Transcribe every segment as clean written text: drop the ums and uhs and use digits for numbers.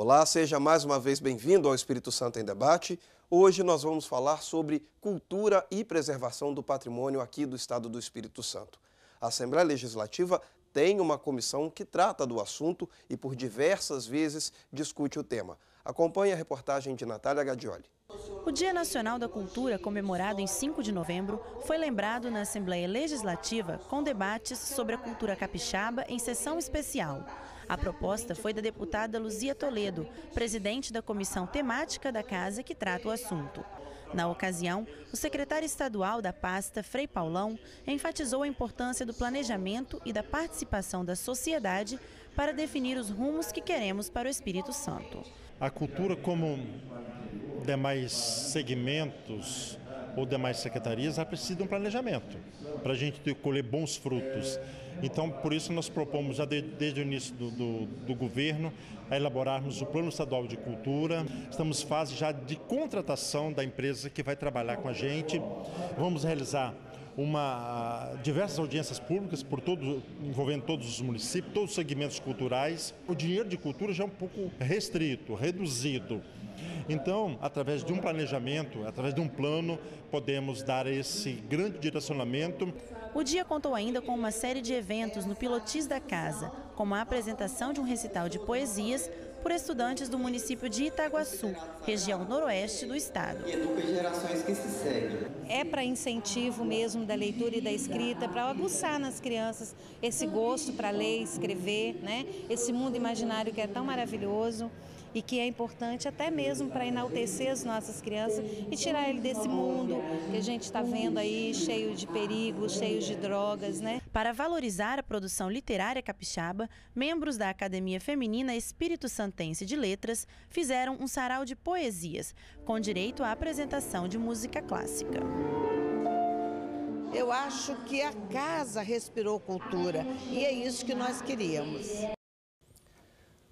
Olá, seja mais uma vez bem-vindo ao Espírito Santo em Debate. Hoje nós vamos falar sobre cultura e preservação do patrimônio aqui do Estado do Espírito Santo. A Assembleia Legislativa tem uma comissão que trata do assunto e por diversas vezes discute o tema. Acompanhe a reportagem de Natália Gadioli. O Dia Nacional da Cultura, comemorado em 5 de novembro, foi lembrado na Assembleia Legislativa com debates sobre a cultura capixaba em sessão especial. A proposta foi da deputada Luzia Toledo, presidente da comissão temática da Casa que trata o assunto. Na ocasião, o secretário estadual da pasta, Frei Paulão, enfatizou a importância do planejamento e da participação da sociedade para definir os rumos que queremos para o Espírito Santo. A cultura, como demais segmentos ou demais secretarias, ela precisa de um planejamento para a gente colher bons frutos. Então, por isso, nós propomos, já desde o início do governo, a elaborarmos o Plano Estadual de Cultura. Estamos em fase já de contratação da empresa que vai trabalhar com a gente. Vamos realizar diversas audiências públicas envolvendo todos os municípios, todos os segmentos culturais. O dinheiro de cultura já é um pouco restrito, reduzido. Então, através de um planejamento, através de um plano, podemos dar esse grande direcionamento. O dia contou ainda com uma série de eventos no Pilotis da Casa, como a apresentação de um recital de poesias por estudantes do município de Itaguaçu, região noroeste do estado. E educa gerações que se seguem. É para incentivo mesmo da leitura e da escrita, para aguçar nas crianças esse gosto para ler e escrever, né? Esse mundo imaginário que é tão maravilhoso e que é importante até mesmo para enaltecer as nossas crianças e tirar ele desse mundo que a gente está vendo aí cheio de perigos, cheio de drogas, né? Para valorizar a produção literária capixaba, membros da Academia Feminina Espírito Santense de Letras fizeram um sarau de poesias, com direito à apresentação de música clássica. Eu acho que a casa respirou cultura e é isso que nós queríamos.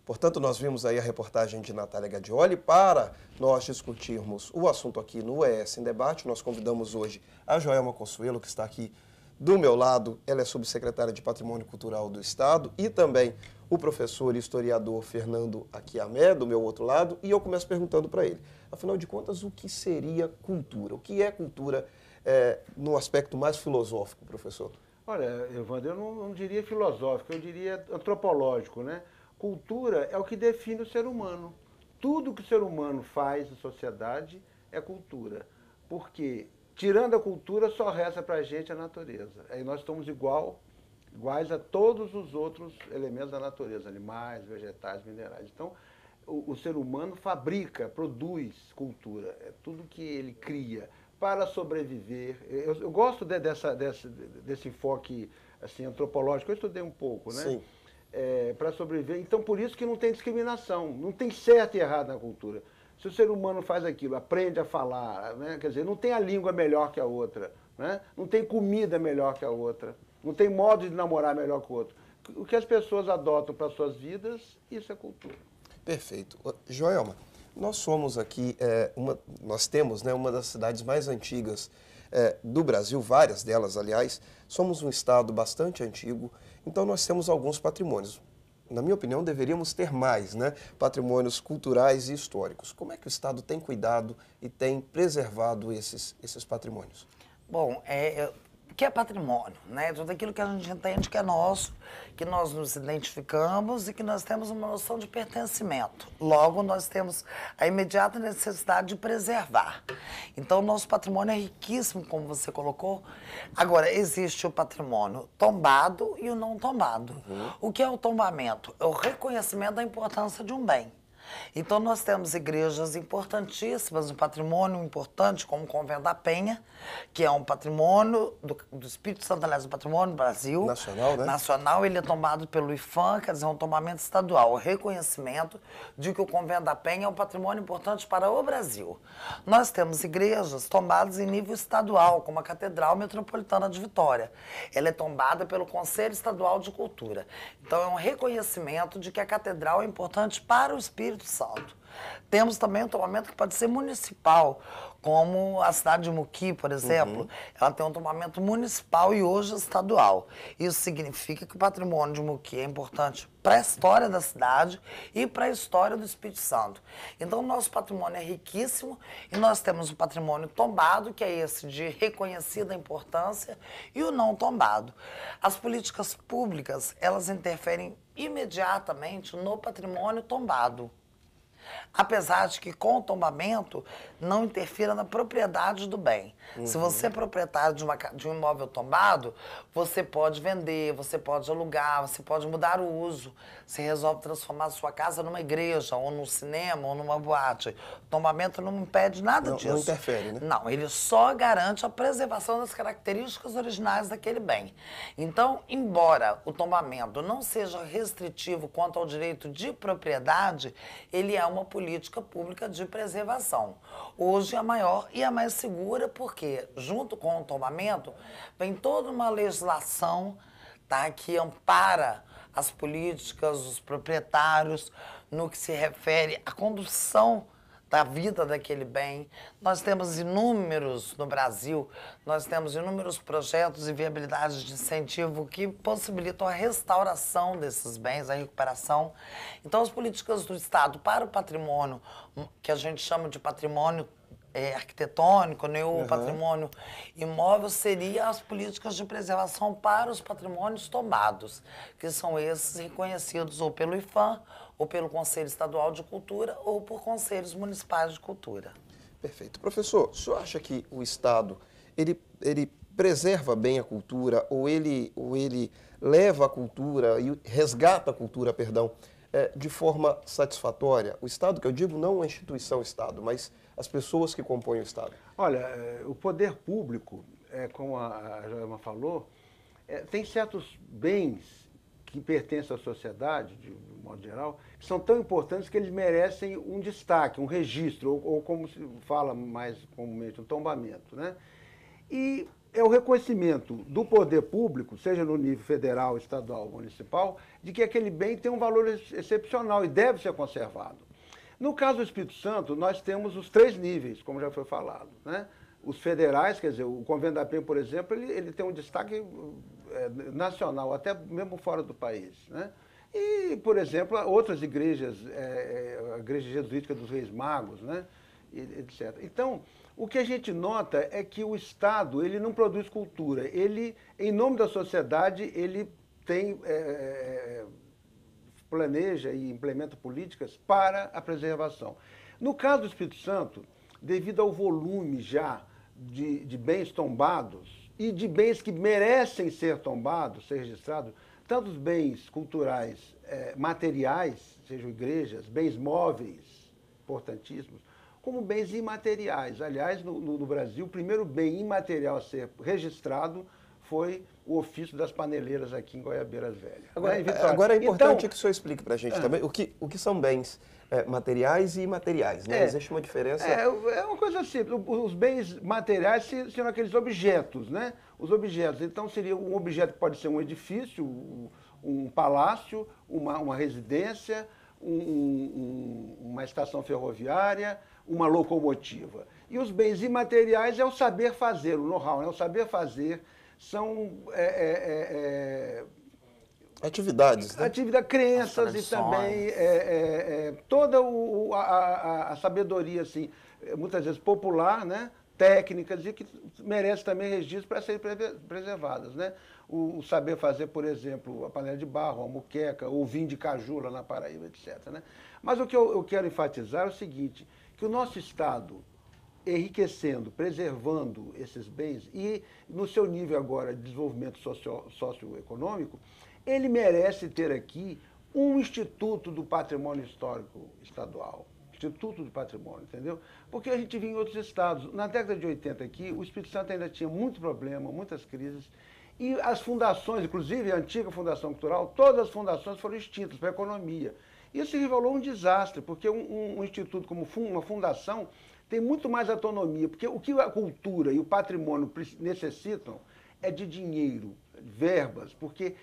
Portanto, nós vimos aí a reportagem de Natália Gadioli. Para nós discutirmos o assunto aqui no ES em Debate, nós convidamos hoje a Joelma Consuelo, que está aqui do meu lado. Ela é subsecretária de Patrimônio Cultural do Estado, e também o professor e historiador Fernando Akiamé, do meu outro lado. E eu começo perguntando para ele, afinal de contas, o que seria cultura? O que é cultura no aspecto mais filosófico, professor? Olha, Evandro, eu não diria filosófico, eu diria antropológico, né? Cultura é o que define o ser humano. Tudo que o ser humano faz na sociedade é cultura. Porque, tirando a cultura, só resta para a gente a natureza. Aí nós estamos iguais a todos os outros elementos da natureza, animais, vegetais, minerais. Então, o ser humano fabrica, produz cultura. É tudo que ele cria para sobreviver. Eu gosto desse enfoque assim, antropológico. Eu estudei um pouco, né? Sim. Para sobreviver. Então, por isso que não tem discriminação, não tem certo e errado na cultura. Se o ser humano faz aquilo, aprende a falar, né? Quer dizer, não tem a língua melhor que a outra, né? Não tem comida melhor que a outra, não tem modo de namorar melhor que o outro. O que as pessoas adotam para suas vidas, isso é cultura. Perfeito. Joelma, nós somos aqui, nós temos, né, uma das cidades mais antigas do Brasil, várias delas, aliás. Somos um estado bastante antigo, então nós temos alguns patrimônios. Na minha opinião, deveríamos ter mais, né, patrimônios culturais e históricos. Como é que o estado tem cuidado e tem preservado esses patrimônios? Bom, o que é patrimônio, né? Tudo aquilo que a gente entende que é nosso, que nós nos identificamos e que nós temos uma noção de pertencimento. Logo, nós temos a imediata necessidade de preservar. Então, o nosso patrimônio é riquíssimo, como você colocou. Agora, existe o patrimônio tombado e o não tombado. O que é o tombamento? É o reconhecimento da importância de um bem. Então, nós temos igrejas importantíssimas, um patrimônio importante, como o Convento da Penha, que é um patrimônio do Espírito Santo, aliás, um patrimônio do Brasil. Nacional, né? Nacional, ele é tombado pelo IPHAN, quer dizer, um tombamento estadual, o reconhecimento de que o Convento da Penha é um patrimônio importante para o Brasil. Nós temos igrejas tombadas em nível estadual, como a Catedral Metropolitana de Vitória. Ela é tombada pelo Conselho Estadual de Cultura. Então, é um reconhecimento de que a catedral é importante para o Espírito Santo. Temos também um tombamento que pode ser municipal, como a cidade de Muqui, por exemplo. Ela tem um tombamento municipal e hoje estadual. Isso significa que o patrimônio de Muqui é importante para a história da cidade e para a história do Espírito Santo. Então, o nosso patrimônio é riquíssimo e nós temos o patrimônio tombado, que é esse de reconhecida importância, e o não tombado. As políticas públicas, elas interferem imediatamente no patrimônio tombado. Apesar de que com o tombamento não interfira na propriedade do bem. Se você é proprietário de um imóvel tombado, você pode vender, você pode alugar, você pode mudar o uso. Você resolve transformar a sua casa numa igreja, ou num cinema, ou numa boate. O tombamento não impede nada disso. Não interfere, né? Não, ele só garante a preservação das características originais daquele bem. Então, embora o tombamento não seja restritivo quanto ao direito de propriedade, ele é uma política pública de preservação. Hoje a maior e a mais segura, porque junto com o tombamento vem toda uma legislação, tá, que ampara as políticas, os proprietários, no que se refere à condução da vida daquele bem. Nós temos inúmeros, no Brasil, nós temos inúmeros projetos e viabilidades de incentivo que possibilitam a restauração desses bens, a recuperação. Então, as políticas do Estado para o patrimônio, que a gente chama de patrimônio arquitetônico, né, ou patrimônio imóvel, seriam as políticas de preservação para os patrimônios tombados, que são esses reconhecidos ou pelo IPHAN, ou pelo Conselho Estadual de Cultura, ou por conselhos municipais de cultura. Perfeito. Professor, o senhor acha que o Estado, ele preserva bem a cultura, ou ele leva a cultura, e resgata a cultura, perdão, de forma satisfatória? O Estado, que eu digo, não a instituição Estado, mas as pessoas que compõem o Estado. Olha, o poder público, como a Joelma falou, tem certos bens que pertencem à sociedade, de modo geral, que são tão importantes que eles merecem um destaque, um registro, ou como se fala mais comumente, um tombamento, né? E é o reconhecimento do poder público, seja no nível federal, estadual ou municipal, de que aquele bem tem um valor excepcional e deve ser conservado. No caso do Espírito Santo, nós temos os 3 níveis, como já foi falado, né? Os federais, quer dizer, o Convento da Penha, por exemplo, ele tem um destaque nacional, até mesmo fora do país, né? E, por exemplo, outras igrejas, a Igreja Jesuítica dos Reis Magos, né? Etc. Então, o que a gente nota é que o Estado, ele não produz cultura, ele, em nome da sociedade, ele tem, planeja e implementa políticas para a preservação. No caso do Espírito Santo, devido ao volume já de bens tombados e de bens que merecem ser tombados, ser registrados, tanto os bens culturais, materiais, sejam igrejas, bens móveis, importantíssimos, como bens imateriais. Aliás, no Brasil, o primeiro bem imaterial a ser registrado foi o ofício das paneleiras aqui em Goiabeiras Velhas. Agora é importante que o senhor explique para a gente também o que são bens materiais e imateriais, né? Existe uma diferença? É uma coisa simples. Os bens materiais seriam aqueles objetos, né? Os objetos. Então, seria um objeto que pode ser um edifício, um palácio, uma residência, uma estação ferroviária, uma locomotiva. E os bens imateriais é o saber fazer, o know-how, né? O saber fazer são atividades, né? Crenças e também toda a sabedoria, assim, muitas vezes popular, né? Técnicas, e que merece também registro para serem preservadas, né? O saber fazer, por exemplo, a panela de barro, a muqueca, o vinho de caju lá na Paraíba, etc., né? Mas o que eu quero enfatizar é o seguinte, que o nosso Estado, enriquecendo, preservando esses bens e no seu nível agora de desenvolvimento socioeconômico, ele merece ter aqui um Instituto do Patrimônio Histórico Estadual. Instituto do Patrimônio, entendeu? Porque a gente via em outros estados. Na década de 80 aqui, o Espírito Santo ainda tinha muito problema, muitas crises, e as fundações, inclusive a antiga Fundação Cultural, todas as fundações foram extintas para a economia. Isso se revelou um desastre, porque um instituto como uma fundação tem muito mais autonomia, porque o que a cultura e o patrimônio necessitam é de dinheiro, verbas, porque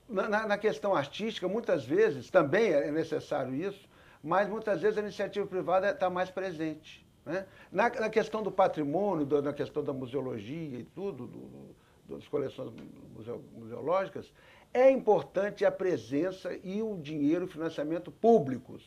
na questão artística, muitas vezes, também é necessário isso, mas muitas vezes a iniciativa privada está mais presente. Né? Na questão do patrimônio, na questão da museologia e tudo, das coleções museológicas, é importante a presença e o dinheiro, o financiamento públicos.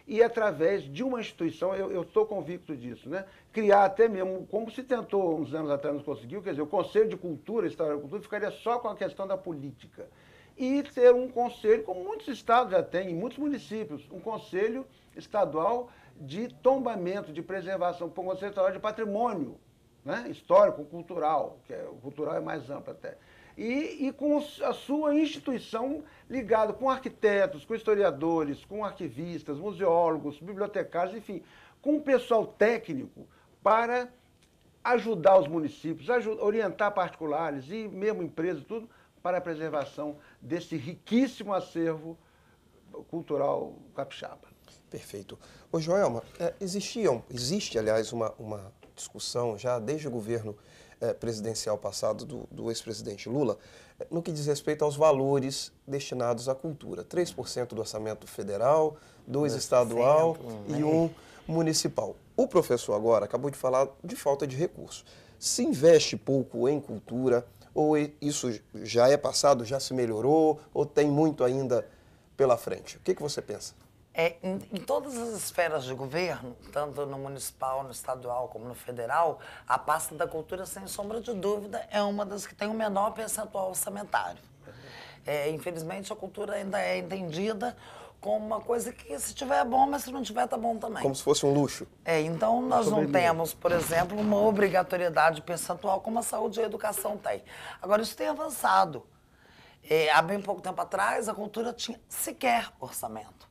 E através de uma instituição, eu estou convicto disso, né? Criar até mesmo, como se tentou uns anos atrás, não conseguiu, quer dizer, o Conselho de Cultura, História da Cultura, ficaria só com a questão da política. E ter um conselho, como muitos estados já têm, em muitos municípios, um conselho estadual de tombamento, de preservação, um conselho estadual de patrimônio, né? Histórico, cultural, o cultural é mais amplo até. E com a sua instituição ligada com arquitetos, com historiadores, com arquivistas, museólogos, bibliotecários, enfim, com um pessoal técnico para ajudar os municípios, orientar particulares e mesmo empresas, tudo, para a preservação desse riquíssimo acervo cultural capixaba. Perfeito. Ô, Joelma, existe, aliás, uma discussão já desde o governo presidencial passado do ex-presidente Lula, no que diz respeito aos valores destinados à cultura. 3% do orçamento federal, 2% estadual e 1% municipal. O professor agora acabou de falar de falta de recursos. Se investe pouco em cultura, ou isso já é passado, já se melhorou, ou tem muito ainda pela frente? O que você pensa? Em todas as esferas de governo, tanto no municipal, no estadual como no federal, a pasta da cultura, sem sombra de dúvida, é uma das que tem o menor percentual orçamentário. Infelizmente, a cultura ainda é entendida como uma coisa que, se tiver, é bom, mas se não tiver, tá bom também. Como se fosse um luxo. Então nós não temos, por exemplo, uma obrigatoriedade percentual como a saúde e a educação tem. Agora, isso tem avançado. Há bem pouco tempo atrás, a cultura tinha sequer orçamento.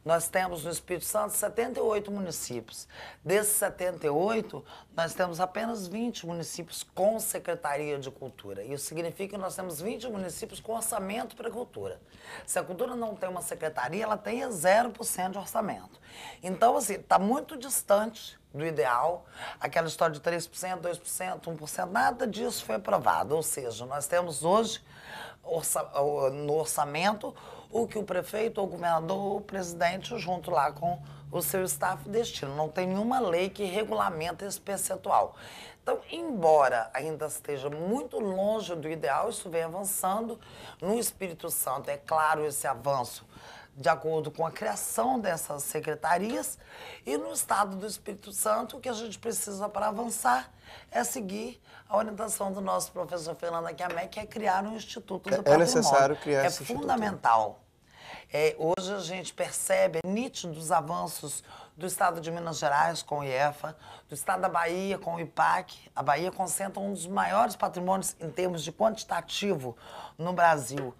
Nós temos no Espírito Santo 78 municípios. Desses 78, nós temos apenas 20 municípios com Secretaria de Cultura. Isso significa que nós temos 20 municípios com orçamento para a cultura. Se a cultura não tem uma secretaria, ela tem 0% de orçamento. Então, assim, está muito distante do ideal. Aquela história de 3%, 2%, 1%, nada disso foi aprovado. Ou seja, nós temos hoje no orçamento o que o prefeito, o governador, ou o presidente, junto lá com o seu staff, destinam. Não tem nenhuma lei que regulamenta esse percentual. Então, embora ainda esteja muito longe do ideal, isso vem avançando. No Espírito Santo, é claro, esse avanço de acordo com a criação dessas secretarias. E no estado do Espírito Santo, o que a gente precisa para avançar é seguir a orientação do nosso professor Fernando Aquiamé, que é criar um Instituto do Patrimônio. É necessário criar esse instituto. É fundamental. Hoje a gente percebe nítidos avanços do estado de Minas Gerais com o IEFA, do estado da Bahia com o IPAC. A Bahia concentra um dos maiores patrimônios em termos de quantitativo no Brasil.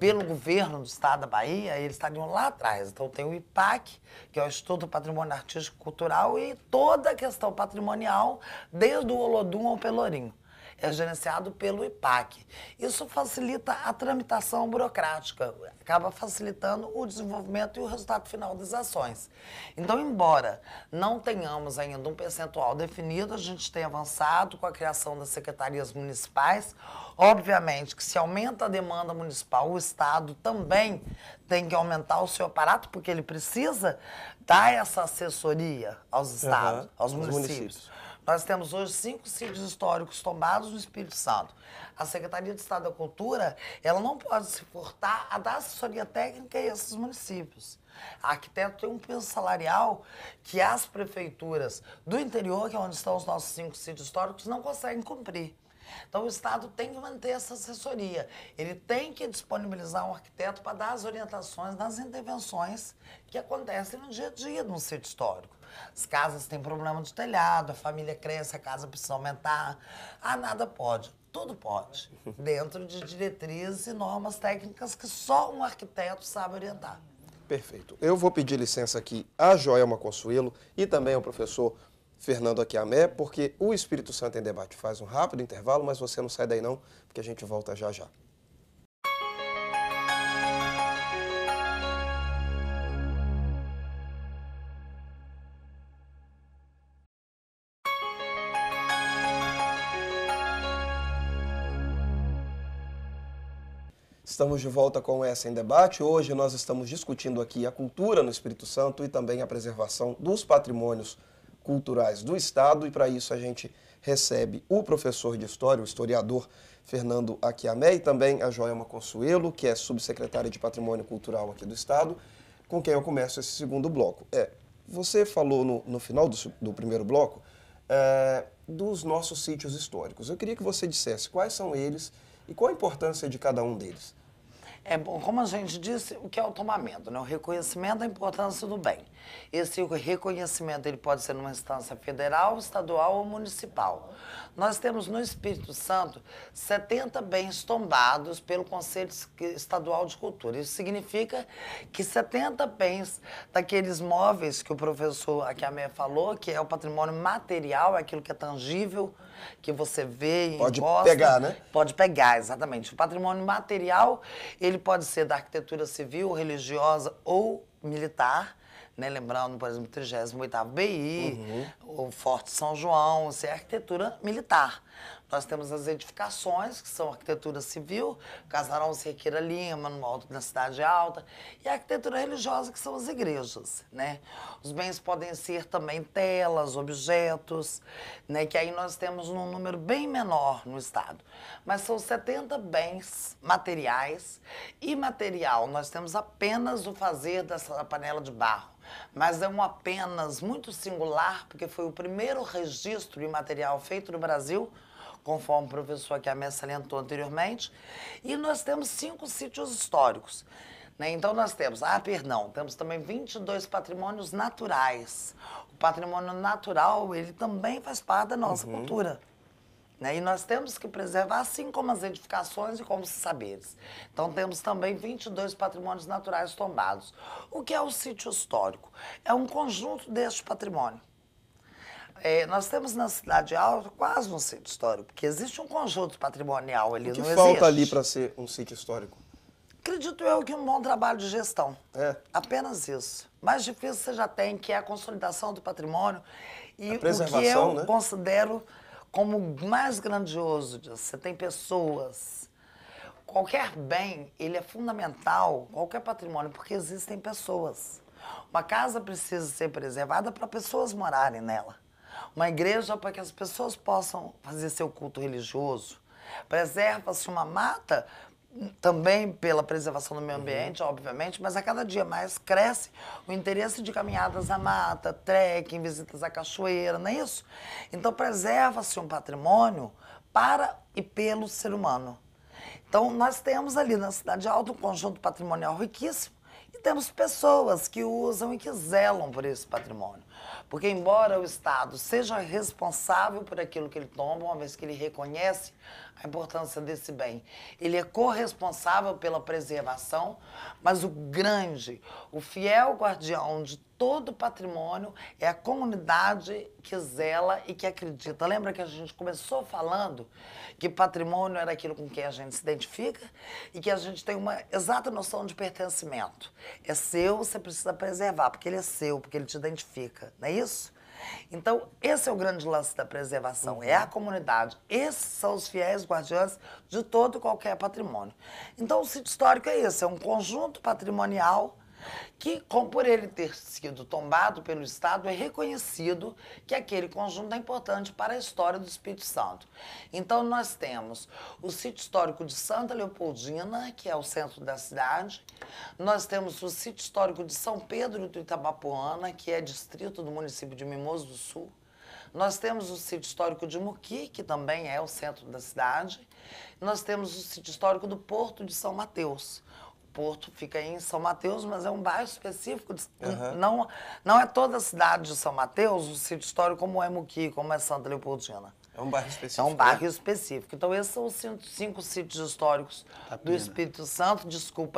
Pelo governo do estado da Bahia, eles estariam lá atrás. Então tem o IPAC, que é o Instituto do Patrimônio Artístico e Cultural, e toda a questão patrimonial, desde o Olodum ao Pelourinho, é gerenciado pelo IPAC. Isso facilita a tramitação burocrática, acaba facilitando o desenvolvimento e o resultado final das ações. Então, embora não tenhamos ainda um percentual definido, a gente tem avançado com a criação das secretarias municipais. Obviamente que se aumenta a demanda municipal, o Estado também tem que aumentar o seu aparato, porque ele precisa dar essa assessoria aos estados, aos municípios. Nós temos hoje 5 sítios históricos tombados no Espírito Santo. A Secretaria de Estado da Cultura, ela não pode se furtar a dar assessoria técnica a esses municípios. A arquiteto tem um peso salarial que as prefeituras do interior, que é onde estão os nossos 5 sítios históricos, não conseguem cumprir. Então, o Estado tem que manter essa assessoria. Ele tem que disponibilizar um arquiteto para dar as orientações nas intervenções que acontecem no dia a dia de um sítio histórico. As casas têm problema de telhado, a família cresce, a casa precisa aumentar. Nada pode. Tudo pode, dentro de diretrizes e normas técnicas que só um arquiteto sabe orientar. Perfeito. Eu vou pedir licença aqui à Joelma Consuelo e também ao professor Fernando Aquiamé, porque o Espírito Santo em Debate faz um rápido intervalo, mas você não sai daí não, porque a gente volta já já. Estamos de volta com o Essa em Debate. Hoje nós estamos discutindo aqui a cultura no Espírito Santo e também a preservação dos patrimônios culturais do Estado. E para isso a gente recebe o professor de História, o historiador Fernando Akiamé, e também a Joelma Consuelo, que é subsecretária de Patrimônio Cultural aqui do Estado, com quem eu começo esse segundo bloco. Você falou no final do primeiro bloco dos nossos sítios históricos. Eu queria que você dissesse quais são eles e qual a importância de cada um deles. Bom, como a gente disse, o que é o tomamento, né? O reconhecimento da importância do bem. Esse reconhecimento ele pode ser numa instância federal, estadual ou municipal. Nós temos no Espírito Santo 70 bens tombados pelo Conselho Estadual de Cultura. Isso significa que 70 bens daqueles móveis que o professor Akiamé falou, que é o patrimônio material, aquilo que é tangível, que você vê e pode encosta. Pode pegar, né? Pode pegar, exatamente. O patrimônio material, ele pode ser da arquitetura civil, religiosa ou militar, né? Lembrando, por exemplo, o 38º BI, o Forte São João, isso é arquitetura militar. Nós temos as edificações, que são arquitetura civil, Casarão Cerqueira Lima, no alto da Cidade Alta, e a arquitetura religiosa, que são as igrejas, né? Os bens podem ser também telas, objetos, né? Que aí nós temos num número bem menor no estado. Mas são 70 bens materiais. Imaterial, nós temos apenas o fazer dessa panela de barro. Mas é um apenas muito singular, porque foi o primeiro registro imaterial feito no Brasil, conforme o professor Akiamé salientou anteriormente, e nós temos 5 sítios históricos. Né? Então nós temos, temos também 22 patrimônios naturais. O patrimônio natural, ele também faz parte da nossa cultura. Né? E nós temos que preservar, assim como as edificações e como os saberes. Então temos também 22 patrimônios naturais tombados. O que é o sítio histórico? É um conjunto deste patrimônio. Nós temos na Cidade Alta quase um sítio histórico, porque existe um conjunto patrimonial ali, não existe. O que falta ali para ser um sítio histórico? Acredito eu que um bom trabalho de gestão. Apenas isso. Mais difícil você já tem, que é a consolidação do patrimônio. E a preservação, o que eu né? considero como mais grandioso disso. Você tem pessoas. Qualquer bem, ele é fundamental, qualquer patrimônio, porque existem pessoas. Uma casa precisa ser preservada para pessoas morarem nela. Uma igreja para que as pessoas possam fazer seu culto religioso. Preserva-se uma mata também pela preservação do meio ambiente, obviamente, mas a cada dia mais cresce o interesse de caminhadas à mata, trekking, visitas à cachoeira, não é isso? Então preserva-se um patrimônio para e pelo ser humano. Então nós temos ali na Cidade Alta um conjunto patrimonial riquíssimo e temos pessoas que usam e que zelam por esse patrimônio. Porque embora o Estado seja responsável por aquilo que ele toma, uma vez que ele reconhece a importância desse bem, ele é corresponsável pela preservação, mas o fiel guardião de todo o patrimônio é a comunidade que zela e que acredita. Lembra que a gente começou falando que patrimônio era aquilo com quem a gente se identifica e que a gente tem uma exata noção de pertencimento. É seu, você precisa preservar, porque ele é seu, porque ele te identifica, não é isso? Então, esse é o grande lance da preservação, é a comunidade. Esses são os fiéis guardiães de todo e qualquer patrimônio. Então, o sítio histórico é esse, é um conjunto patrimonial que, por ele ter sido tombado pelo Estado, é reconhecido que aquele conjunto é importante para a história do Espírito Santo. Então, nós temos o sítio histórico de Santa Leopoldina, que é o centro da cidade. Nós temos o sítio histórico de São Pedro do Itabapoana, que é distrito do município de Mimoso do Sul. Nós temos o sítio histórico de Muqui, que também é o centro da cidade. Nós temos o sítio histórico do Porto de São Mateus. Porto fica aí em São Mateus, mas é um bairro específico. Não é toda a cidade de São Mateus, o sítio histórico como é Muqui, como é Santa Leopoldina. É um bairro específico. É um bairro específico. Então, esses são os 5 sítios históricos do Espírito Santo.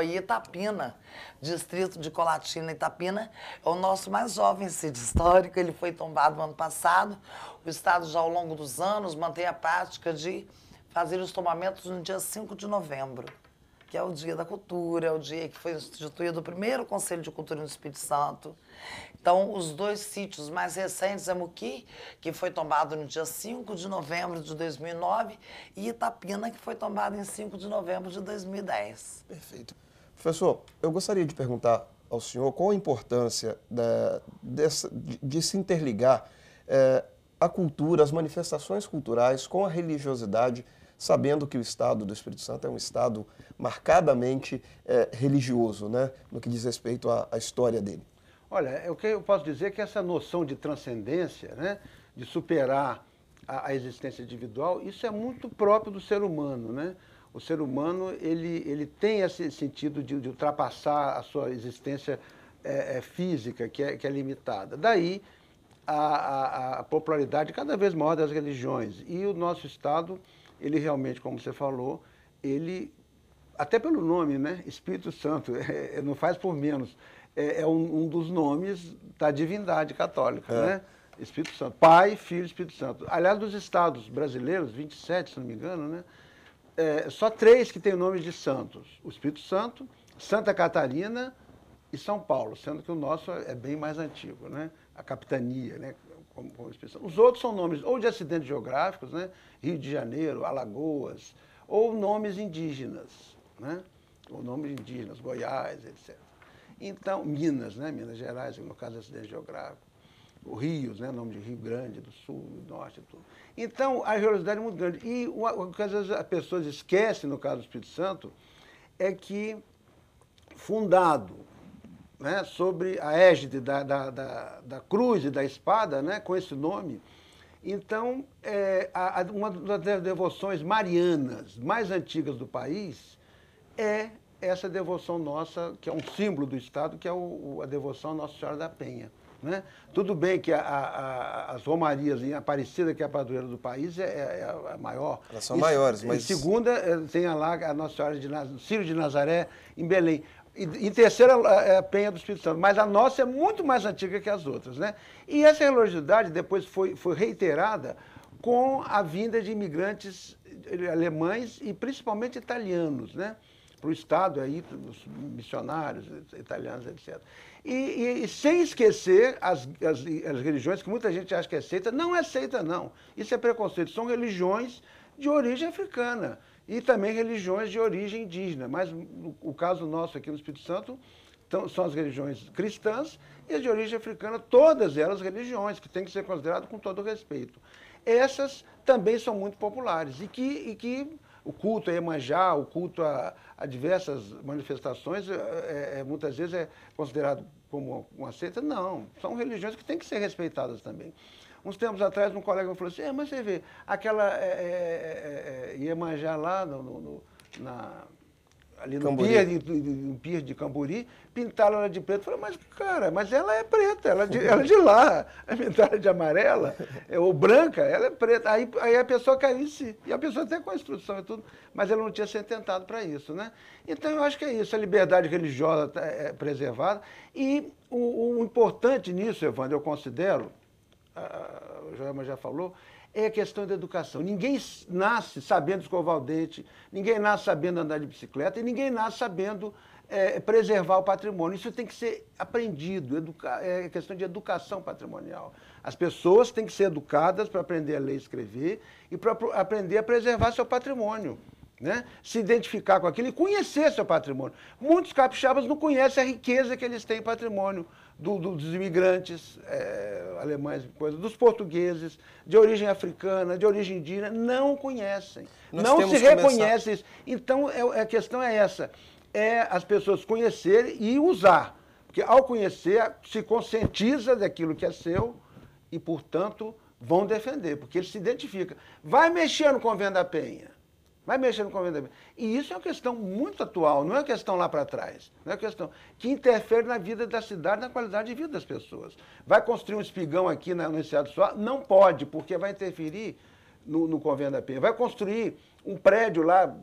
E Itapina, distrito de Colatina. Itapina é o nosso mais jovem sítio histórico. Ele foi tombado no ano passado. O Estado, já ao longo dos anos, mantém a prática de fazer os tombamentos no dia 5 de novembro. que é o Dia da Cultura, é o dia que foi instituído o primeiro Conselho de Cultura no Espírito Santo. Então, os 2 sítios mais recentes é Muqui, que foi tombado no dia 5 de novembro de 2009, e Itapina, que foi tombado em 5 de novembro de 2010. Perfeito. Professor, eu gostaria de perguntar ao senhor qual a importância de se interligar a cultura, as manifestações culturais com a religiosidade, sabendo que o Estado do Espírito Santo é um Estado marcadamente religioso, né, no que diz respeito à história dele. Olha, o que eu posso dizer é que essa noção de transcendência, né, de superar a existência individual, isso é muito próprio do ser humano, né? O ser humano, ele tem esse sentido de ultrapassar a sua existência física, que é limitada. Daí a popularidade cada vez maior das religiões. E o nosso Estado, ele realmente, como você falou, ele, até pelo nome, né, Espírito Santo, não faz por menos, é um dos nomes da divindade católica, né? Espírito Santo, Pai, Filho e Espírito Santo. Aliás, dos estados brasileiros, 27, se não me engano, né? Só 3 que têm nomes de santos: o Espírito Santo, Santa Catarina e São Paulo, sendo que o nosso é bem mais antigo, né? A capitania, né? Como Espírito Santo. Os outros são nomes ou de acidentes geográficos, né? Rio de Janeiro, Alagoas, ou nomes indígenas, né? Ou nomes indígenas, Goiás, etc. Então, Minas, né? Minas Gerais, no caso do acidente geográfico. O Rios, né? Nome de Rio Grande do Sul, do Norte e tudo. Então, a religiosidade é muito grande. E o que às vezes as pessoas esquecem, no caso do Espírito Santo, é que, fundado, né, sobre a égide da cruz e da espada, né, com esse nome, então, uma das devoções marianas mais antigas do país é essa devoção nossa, que é um símbolo do Estado, que é a devoção à Nossa Senhora da Penha. Né? Tudo bem que as romarias em Aparecida, que é a padroeira do país, é a maior. Elas são maiores, mas... Em segunda, tem lá a Nossa Senhora de Círio de Nazaré, em Belém. Em terceira, é a Penha do Espírito Santo. Mas a nossa é muito mais antiga que as outras, né? E essa religiosidade depois foi reiterada com a vinda de imigrantes alemães e principalmente italianos, né? Para o Estado, aí, os missionários italianos, etc. E sem esquecer as religiões, que muita gente acha que é seita. Não é seita, não. Isso é preconceito. São religiões de origem africana e também religiões de origem indígena. Mas o caso nosso aqui no Espírito Santo são as religiões cristãs e as de origem africana, todas elas religiões que têm que ser consideradas com todo respeito. Essas também são muito populares e que o culto a Iemanjá, o culto a diversas manifestações, muitas vezes é considerado como uma seita. Não, são religiões que têm que ser respeitadas também. Uns tempos atrás, um colega me falou assim, mas você vê, aquela Iemanjá lá ali no pier de Camburi, pintaram ela de preto. Eu falei, mas cara, ela é preta, ela é de lá, é pintada de amarela, ou branca, ela é preta. Aí a pessoa caiu em si, e a pessoa até com a instrução e tudo, mas ela não tinha se atentado para isso, né? Então eu acho que é isso, a liberdade religiosa é preservada, e o importante nisso, Evandro, eu considero, o Joelma já falou, é a questão da educação. Ninguém nasce sabendo escovar o dente, ninguém nasce sabendo andar de bicicleta e ninguém nasce sabendo preservar o patrimônio. Isso tem que ser aprendido, é questão de educação patrimonial. As pessoas têm que ser educadas para aprender a ler e escrever e para aprender a preservar seu patrimônio. Né? Se identificar com aquilo e conhecer seu patrimônio. Muitos capixabas não conhecem a riqueza que eles têm em patrimônio dos imigrantes alemães, dos portugueses, de origem africana, de origem indígena, não conhecem. Não se reconhecem isso. Então, a questão é essa, as pessoas conhecerem e usar. Porque ao conhecer, se conscientiza daquilo que é seu e, portanto, vão defender, porque ele se identifica. Vai mexer no Convento da Penha. Vai mexer no Convento da Penha. E isso é uma questão muito atual, não é uma questão lá para trás. Não é uma questão que interfere na vida da cidade, na qualidade de vida das pessoas. Vai construir um espigão aqui no Enseado do Soares? Não pode, porque vai interferir no Convento da Penha. Vai construir um prédio lá,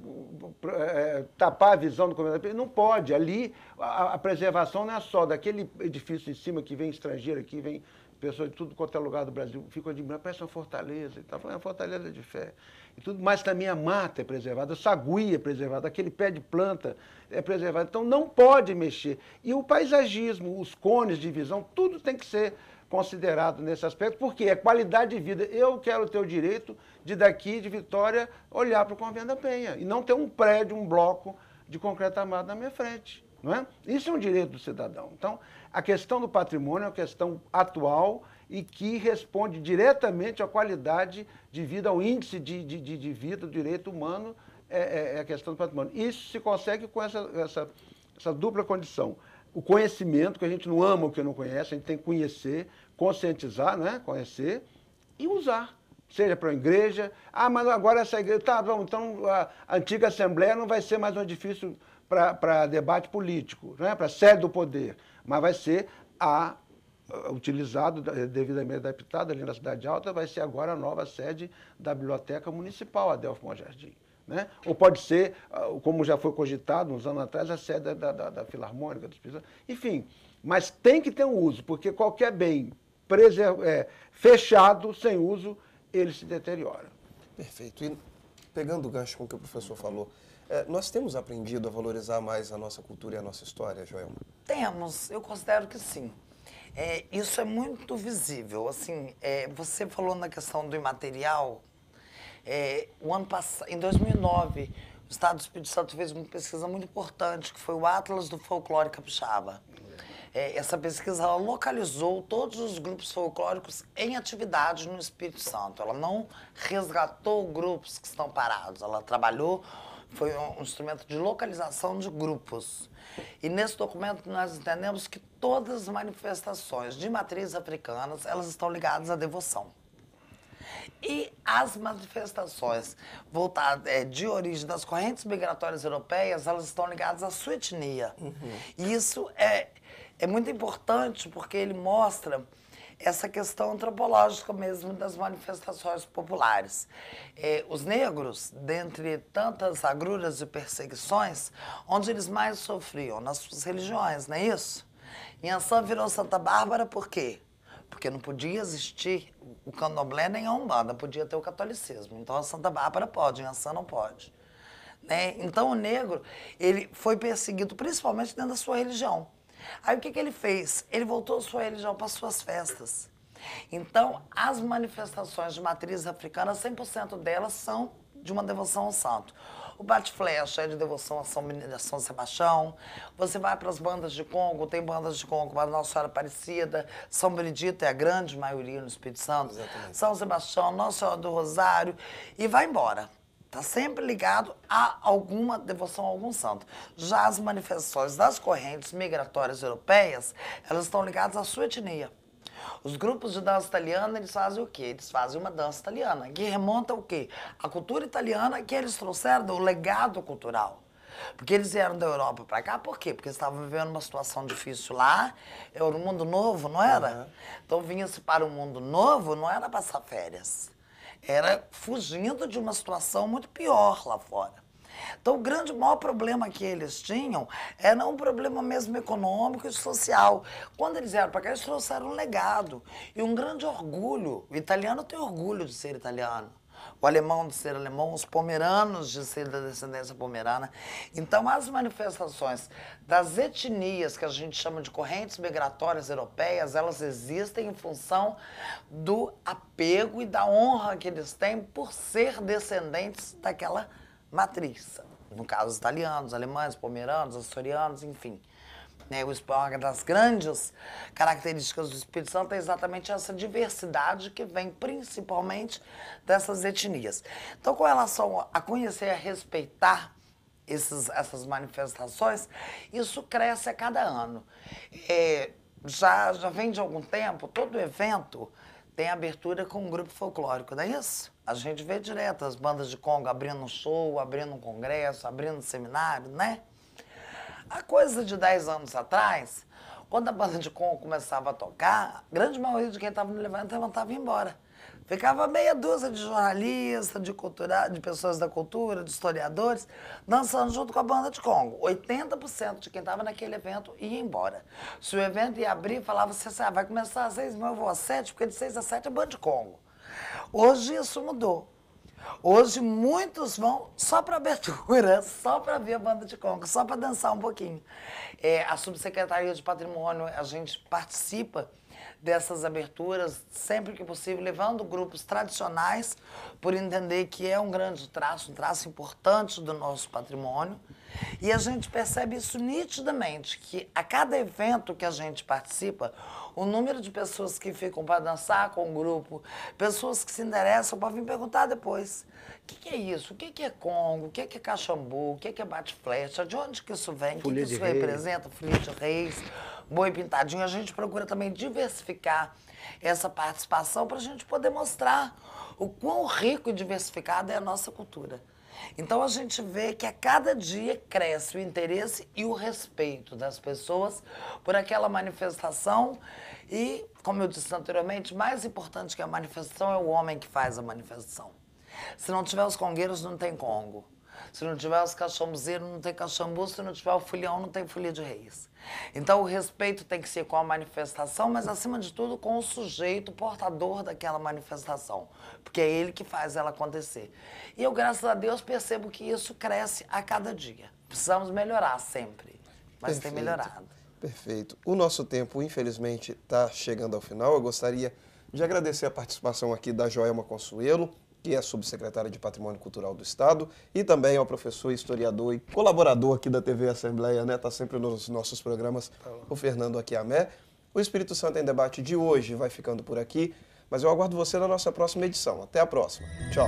tapar a visão do Convento da Penha? Não pode. Ali, a preservação não é só daquele edifício em cima que vem estrangeiro aqui, vem pessoas de tudo quanto é lugar do Brasil ficam admirando, parece uma fortaleza e tal, é uma fortaleza de fé. E tudo mais também a mata é preservada, a sagui é preservada, aquele pé de planta é preservado. Então não pode mexer. E o paisagismo, os cones de visão, tudo tem que ser considerado nesse aspecto, porque é qualidade de vida. Eu quero ter o direito de daqui de Vitória olhar para o Convento da Penha e não ter um prédio, um bloco de concreto armado na minha frente. Não é? Isso é um direito do cidadão. Então, a questão do patrimônio é uma questão atual e que responde diretamente à qualidade de vida, ao índice de vida, do direito humano, é a questão do patrimônio. Isso se consegue com essa dupla condição. O conhecimento, que a gente não ama o que não conhece, a gente tem que conhecer, conscientizar, né? Conhecer e usar. Seja para a igreja, mas agora essa igreja, tá bom, então a antiga Assembleia não vai ser mais um edifício para debate político, né? Para sede do poder, mas vai ser utilizado, devidamente adaptado ali na Cidade Alta, vai ser agora a nova sede da Biblioteca Municipal, Adelfo Monjardim. Né? Ou pode ser, como já foi cogitado uns anos atrás, a sede da Filarmônica, dos Pisanos. Enfim, mas tem que ter um uso, porque qualquer bem fechado, sem uso, ele se deteriora. Perfeito. E pegando o gancho com o que o professor falou, nós temos aprendido a valorizar mais a nossa cultura e a nossa história, Joelma? Temos, eu considero que sim. Isso é muito visível. Assim, você falou na questão do imaterial. O ano passado, em 2009, o Estado do Espírito Santo fez uma pesquisa muito importante, que foi o Atlas do Folclore Capixaba. Essa pesquisa ela localizou todos os grupos folclóricos em atividade no Espírito Santo. Ela não resgatou grupos que estão parados, ela trabalhou, foi um instrumento de localização de grupos. E nesse documento nós entendemos que todas as manifestações de matriz africanas, elas estão ligadas à devoção. E as manifestações voltadas de origem das correntes migratórias europeias, elas estão ligadas à sua etnia. E isso é muito importante porque ele mostra essa questão antropológica mesmo das manifestações populares. Os negros, dentre tantas agruras e perseguições, onde eles mais sofriam? Nas suas religiões, não é isso? Inhaçã virou Santa Bárbara por quê? Porque não podia existir o candomblé nem a Umbanda, podia ter o catolicismo. Então a Santa Bárbara pode, a Inhaçã não pode. Né? Então o negro, ele foi perseguido principalmente dentro da sua religião. Aí o que ele fez? Ele voltou a sua religião para as suas festas. Então as manifestações de matriz africana, 100% delas são de uma devoção ao santo. O bate-flecha é de devoção a São Sebastião. Você vai para as bandas de Congo, tem bandas de Congo para Nossa Senhora Aparecida, São Benedito é a grande maioria no Espírito Santo, exatamente. São Sebastião, Nossa Senhora do Rosário, e vai embora. Está sempre ligado a alguma devoção a algum santo. Já as manifestações das correntes migratórias europeias, elas estão ligadas à sua etnia. Os grupos de dança italiana, eles fazem o quê? Eles fazem uma dança italiana, que remonta o quê? A cultura italiana que eles trouxeram do legado cultural. Porque eles vieram da Europa para cá, por quê? Porque eles estavam vivendo uma situação difícil lá, era um mundo novo, não era? Então vinha-se para um mundo novo, não era passar férias. Era fugindo de uma situação muito pior lá fora. Então, o maior problema que eles tinham era um problema mesmo econômico e social. Quando eles vieram para cá, eles trouxeram um legado e um grande orgulho. O italiano tem orgulho de ser italiano. O alemão de ser alemão, os pomeranos de ser da descendência pomerana. Então, as manifestações das etnias, que a gente chama de correntes migratórias europeias, elas existem em função do apego e da honra que eles têm por ser descendentes daquela matriz. No caso, os italianos, alemães, pomeranos, açorianos, enfim. Uma das grandes características do Espírito Santo é exatamente essa diversidade que vem principalmente dessas etnias. Então, com relação a conhecer e a respeitar essas manifestações, isso cresce a cada ano. Já vem de algum tempo, todo evento tem abertura com um grupo folclórico, não é isso? A gente vê direto as bandas de Congo abrindo um show, abrindo um congresso, abrindo um seminário, né? Há coisa de 10 anos atrás, quando a banda de Congo começava a tocar, a grande maioria de quem estava no levantava e ia embora. Ficava meia dúzia de jornalistas, de pessoas da cultura, de historiadores, dançando junto com a banda de Congo. 80% de quem estava naquele evento ia embora. Se o evento ia abrir, falava assim, vai começar às 6, mas eu vou às 7, porque de 6 às 7 é banda de Congo. Hoje isso mudou. Hoje muitos vão só para abertura, só para ver a banda de Congo, só para dançar um pouquinho. A Subsecretaria de Patrimônio, a gente participa dessas aberturas sempre que possível, levando grupos tradicionais, por entender que é um grande traço, um traço importante do nosso patrimônio. E a gente percebe isso nitidamente, que a cada evento que a gente participa, o número de pessoas que ficam para dançar com o grupo, pessoas que se interessam para vir perguntar depois, o que é isso? O que é Congo? O que é Caxambu? O que é bate-flecha? De onde que isso vem? O que isso representa? Folia de Reis, Boi Pintadinho. A gente procura também diversificar essa participação para a gente poder mostrar o quão rico e diversificada é a nossa cultura. Então a gente vê que a cada dia cresce o interesse e o respeito das pessoas por aquela manifestação e, como eu disse anteriormente, mais importante que a manifestação é o homem que faz a manifestação. Se não tiver os congueiros, não tem Congo. Se não tiver os caxambuzeiros, não tem caxambu. Se não tiver o folião, não tem folia de reis. Então o respeito tem que ser com a manifestação, mas acima de tudo com o sujeito portador daquela manifestação, porque é ele que faz ela acontecer. E eu, graças a Deus, percebo que isso cresce a cada dia. Precisamos melhorar sempre, mas tem melhorado. Perfeito. O nosso tempo, infelizmente, está chegando ao final. Eu gostaria de agradecer a participação aqui da Joelma Consuelo, que é subsecretária de Patrimônio Cultural do Estado, e também ao professor, historiador e colaborador aqui da TV Assembleia, né? Está sempre nos nossos programas, o Fernando Akiamé. O Espírito Santo em Debate de hoje vai ficando por aqui, mas eu aguardo você na nossa próxima edição. Até a próxima. Tchau.